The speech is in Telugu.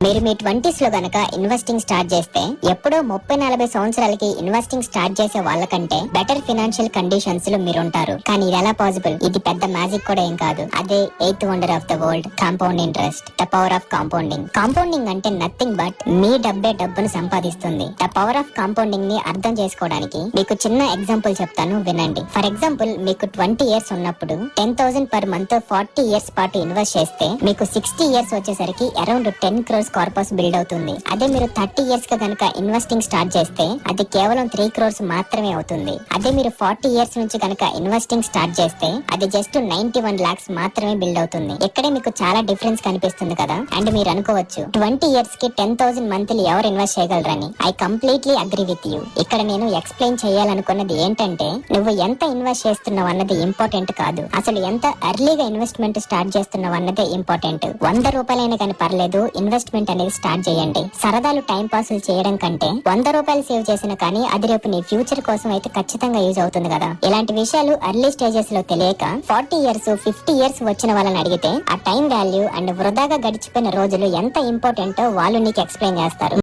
మీరు మీ 20s లో గనక ఇన్వెస్టింగ్ స్టార్ట్ చేస్తే ఎప్పుడో 30-40 సంవత్సరాలకి ఇన్వెస్టింగ్ స్టార్ట్ చేసే వాళ్ళకంటే బెటర్ ఫినాన్షియల్ కండిషన్స్ లో మీరుంటారు. కానీ ఇది ఎలా పాసిబుల్? ఇది పెద్ద మ్యాజిక్ కూడా ఏం కాదు. అదే 8th wonder of the world, compound interest. The power of compounding. Compounding అంటే నథింగ్ బట్ మీ డబ్బే డబ్బును సంపాదిస్తుంది. ద పవర్ ఆఫ్ కాంపౌండింగ్ ని అర్థం చేసుకోవడానికి మీకు చిన్న ఎగ్జాంపుల్ చెప్తాను, వినండి. ఫర్ ఎగ్జాంపుల్, మీకు 20 ఇయర్స్ ఉన్నప్పుడు 10,000 పర్ మంత్ 40 ఇయర్స్ పాటు ఇన్వెస్ట్ చేస్తే మీకు 60 ఇయర్స్ వచ్చేసరికి అరౌండ్ 10 crores కార్పస్ బిల్డ్ అవుతుంది. అదే మీరు 30 ఇయర్స్ గా గనక ఇన్వెస్టింగ్ స్టార్ట్ చేస్తే అది కేవలం 3 crores మాత్రమే అవుతుంది. అదే మీరు 40 ఇయర్స్ నుంచి గనక ఇన్వెస్టింగ్ స్టార్ట్ చేస్తే అది జస్ట్ 91 lakhs మాత్రమే బిల్డ్ అవుతుంది. ఇక్కడే మీకు చాలా డిఫరెన్స్ కనిపిస్తుంది కదా. అండ్ మీరు అనుకోవచ్చు, 20 ఇయర్స్ కి 10,000 మంత్లీ ఎవరు ఇన్వెస్ట్ చేయగలరని. I completely agree with you. ఇక్కడ నేను ఎక్స్ప్లెయిన్ చేయాలనుకున్నది ఏంటంటే, నువ్వు ఎంత ఇన్వెస్ట్ చేస్తున్నావు అన్నది ఇంపార్టెంట్ కాదు, అసలు ఎంత ఎర్లీగా ఇన్వెస్ట్మెంట్ స్టార్ట్ చేస్తున్నావు అన్నదే ఇంపార్టెంట్. 100 రూపాయలైనా కానీ పర్లేదు, ఇన్వెస్ట్మెంట్ అనేది స్టార్ట్ చేయండి. సరదాలు టైం పాస్ చేయడం కంటే 100 రూపాయలు సేవ్ చేసిన కానీ అది రేపు నీ ఫ్యూచర్ కోసం అయితే ఖచ్చితంగా యూజ్ అవుతుంది కదా. ఇలాంటి విషయాలు ఎర్లీ స్టేజెస్ లో తెలియక 40 ఇయర్స్ 50 ఇయర్స్ వచ్చిన వాళ్ళని అడిగితే ఆ టైం వాల్యూ అండ్ వృధాగా గడిచిపోయిన రోజులు ఎంత ఇంపార్టెంటో వాళ్ళు నీకు ఎక్స్ప్లెయిన్ చేస్తారు.